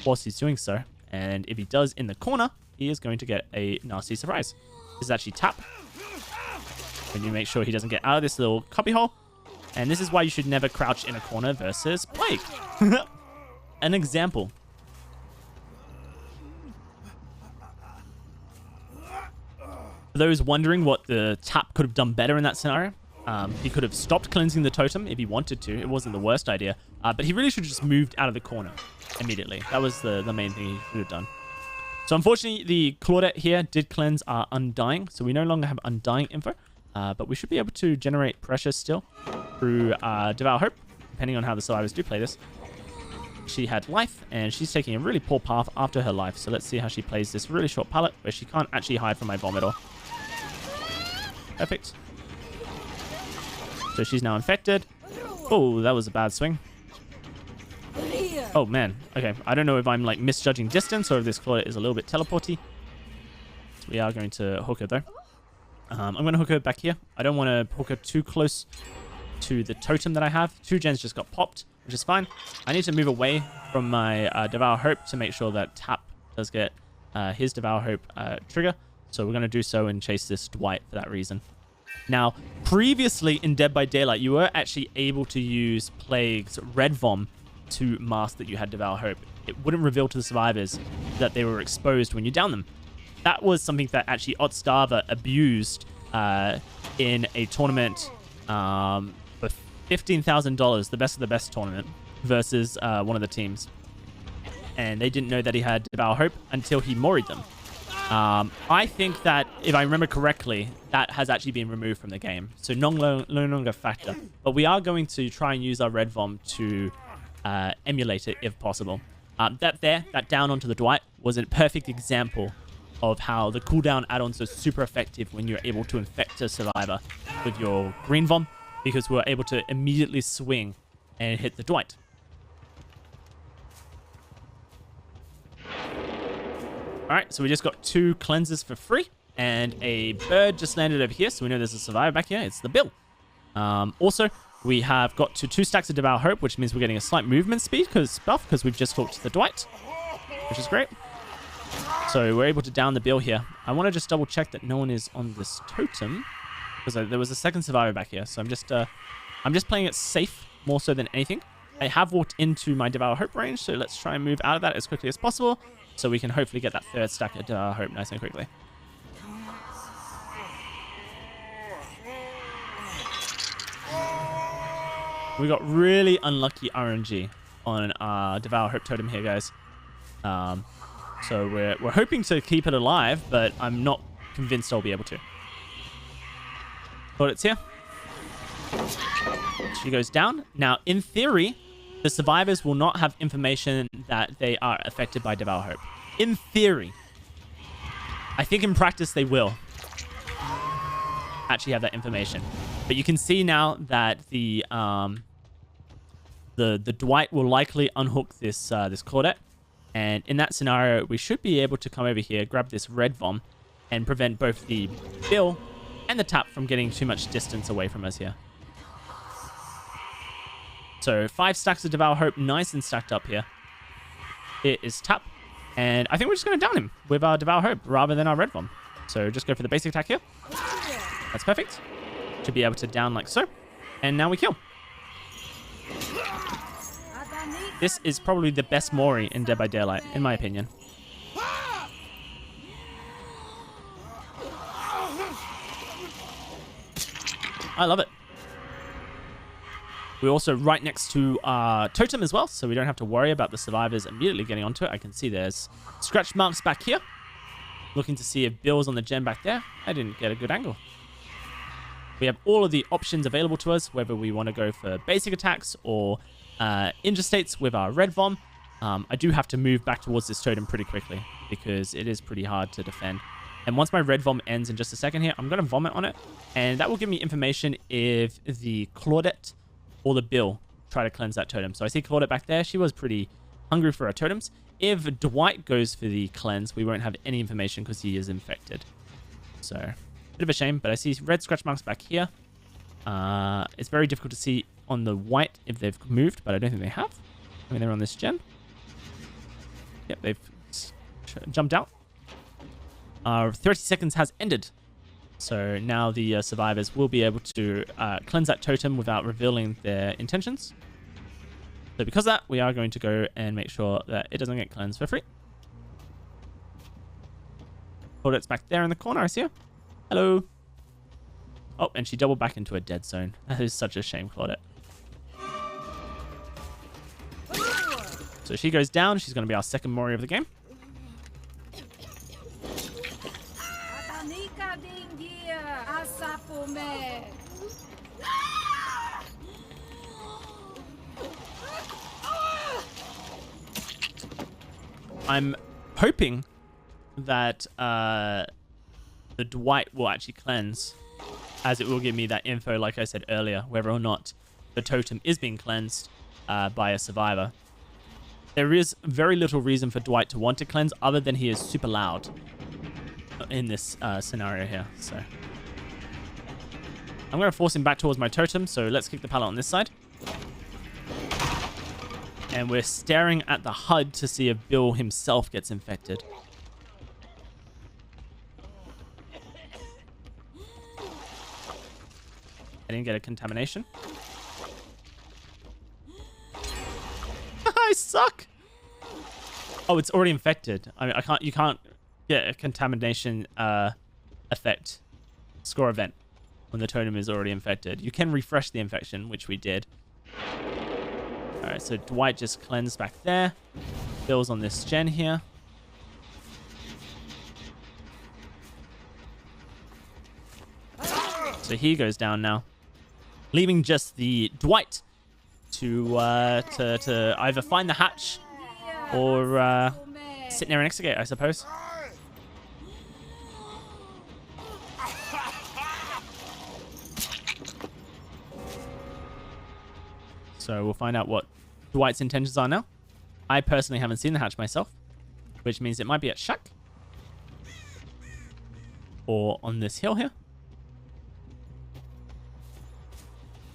whilst he's doing so. And if he does in the corner, he is going to get a nasty surprise. This is actually tap. When you make sure he doesn't get out of this little cubbyhole. And this is why you should never crouch in a corner versus Plague. An example. For those wondering what the tap could have done better in that scenario, he could have stopped cleansing the totem if he wanted to. It wasn't the worst idea. But he really should have just moved out of the corner immediately. That was the main thing he should have done. So unfortunately, the Claudette here did cleanse our Undying. So we no longer have Undying info. But we should be able to generate pressure still through Devour Hope, depending on how the survivors do play this. She had life, and she's taking a really poor path after her life. So let's see how she plays this really short pallet, where she can't actually hide from my Vomitor. Perfect. So she's now infected. Oh, that was a bad swing. Oh, man. Okay, I don't know if I'm, like, misjudging distance or if this Claudette is a little bit teleporty. So we are going to hook her, though. I'm going to hook her back here. I don't want to hook her too close to the totem that I have. 2 gens just got popped, which is fine. I need to move away from my Devour Hope to make sure that Tap does get his Devour Hope trigger. So we're going to do so and chase this Dwight for that reason. Now, previously in Dead by Daylight, you were actually able to use Plague's Red Vom to mask that you had Devour Hope. It wouldn't reveal to the survivors that they were exposed when you down them. That was something that actually Otstava abused in a tournament for $15,000, the best of the best tournament, versus one of the teams. And they didn't know that he had Devour Hope until he moried them. I think that, if I remember correctly, that has actually been removed from the game. So no longer a factor. But we are going to try and use our Red Vom to emulate it if possible. That down onto the Dwight was a perfect example of how the cooldown add-ons are super effective when you're able to infect a survivor with your green Vom, because we're able to immediately swing and hit the Dwight. Alright, so we just got 2 cleanses for free, and a bird just landed over here, so we know there's a survivor back here. It's the Bill. Also, we have got to 2 stacks of Devour Hope, which means we're getting a slight movement speed because we've just hooked the Dwight, which is great. So we're able to down the Bill here. I want to just double check that no one is on this totem, because there was a second survivor back here. So I'm just playing it safe more so than anything. I have walked into my Devour Hope range, so let's try and move out of that as quickly as possible, so we can hopefully get that 3rd stack of Devour Hope nice and quickly. We got really unlucky RNG on our Devour Hope totem here, guys. So we're hoping to keep it alive, but I'm not convinced I'll be able to. But it's here. She goes down. Now, in theory, the survivors will not have information that they are affected by Devour Hope. In theory. I think in practice they will actually have that information. But you can see now that the Dwight will likely unhook this Claudette. And in that scenario, we should be able to come over here, grab this Red Vom, and prevent both the Bill and the Tap from getting too much distance away from us here. So 5 stacks of Devour Hope, nice and stacked up here. It is Tap. And I think we're just going to down him with our Devour Hope rather than our Red Vom. So just go for the basic attack here. That's perfect. Should be able to down like so. And now we kill. This is probably the best Mori in Dead by Daylight, in my opinion. I love it. We're also right next to our totem as well, so we don't have to worry about the survivors immediately getting onto it. I can see there's scratch marks back here. Looking to see if Bill's on the gen back there. I didn't get a good angle. We have all of the options available to us, whether we want to go for basic attacks or injure states with our Red Vom. I do have to move back towards this totem pretty quickly because it is pretty hard to defend. And once my Red Vom ends in just a second here, I'm going to vomit on it. And that will give me information if the Claudette or the Bill try to cleanse that totem. So I see Claudette back there. She was pretty hungry for her totems. if Dwight goes for the cleanse, we won't have any information because he is infected. So, bit of a shame, but I see red scratch marks back here. It's very difficult to see on the white if they've moved, but I don't think they have. I mean, they're on this gen. Yep, they've jumped out. 30 seconds has ended. So now the survivors will be able to cleanse that totem without revealing their intentions. So because of that, we are going to go and make sure that it doesn't get cleansed for free. Claudette's back there in the corner. I see her. Hello. Oh, and she doubled back into a dead zone. That is such a shame, Claudette. So she goes down. She's going to be our second Mori of the game. I'm hoping that the Dwight will actually cleanse, as it will give me that info, like I said earlier, whether or not the totem is being cleansed by a survivor. There is very little reason for Dwight to want to cleanse other than he is super loud in this scenario here. So I'm going to force him back towards my totem, so let's kick the pallet on this side. And we're staring at the HUD to see if Bill himself gets infected. I didn't get a contamination. I suck. Oh, it's already infected. I mean, you can't get a contamination effect score event when the totem is already infected. You can refresh the infection, which we did. All right, so Dwight just cleansed back there. Bill's on this gen here. So he goes down now, leaving just the Dwight to either find the hatch or sit near an execute, I suppose. So we'll find out what Dwight's intentions are now. I personally haven't seen the hatch myself, which means it might be at shack or on this hill here.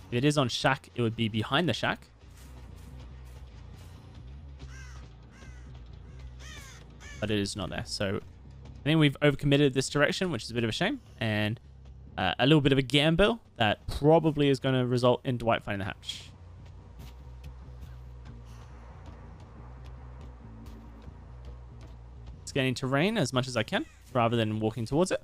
If it is on shack, it would be behind the shack. But it is not there. So I think we've overcommitted this direction, which is a bit of a shame. And a little bit of a gamble that probably is going to result in Dwight finding the hatch. Getting terrain as much as I can rather than walking towards it.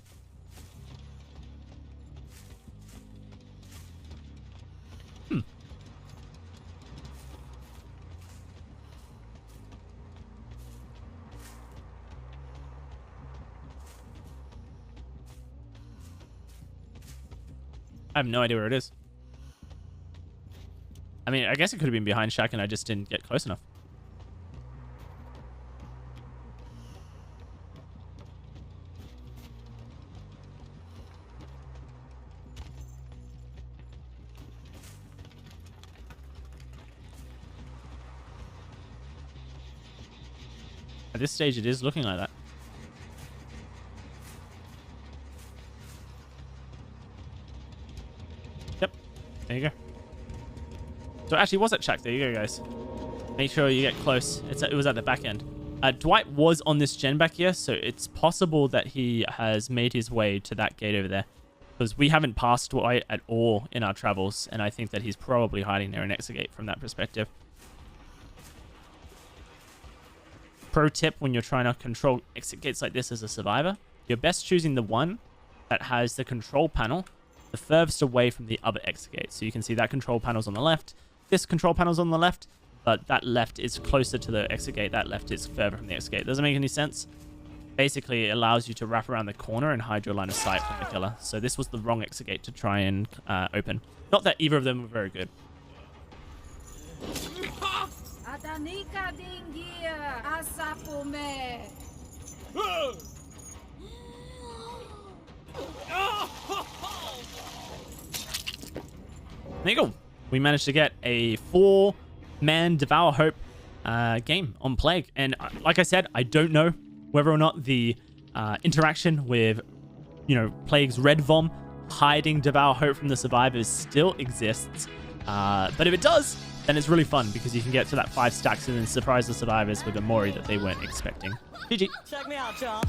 I have no idea where it is. I mean, I guess it could have been behind shack and I just didn't get close enough. At this stage, it is looking like that. Yep. There you go. So actually, it was at shack. There you go, guys. Make sure you get close. It was at the back end. Dwight was on this gen back here, so it's possible that he has made his way to that gate over there. Because we haven't passed Dwight at all in our travels, and I think that he's probably hiding near an exit gate from that perspective. Pro tip when you're trying to control exit gates like this as a survivor, you're best choosing the one that has the control panel the furthest away from the other exit gate. So you can see that control panel's on the left, this control panel's on the left, but that left is closer to the exit gate, that left is further from the exit gate. Doesn't make any sense. Basically, it allows you to wrap around the corner and hide your line of sight from the killer. So this was the wrong exit gate to try and open. Not that either of them were very good. There you go. We managed to get a 4-man Devour Hope game on Plague. And like I said, I don't know whether or not the interaction with, Plague's red Vom hiding Devour Hope from the survivors still exists. But if it does, then it's really fun because you can get to that 5 stacks and then surprise the survivors with a Mori that they weren't expecting. GG. Check me out, y'all.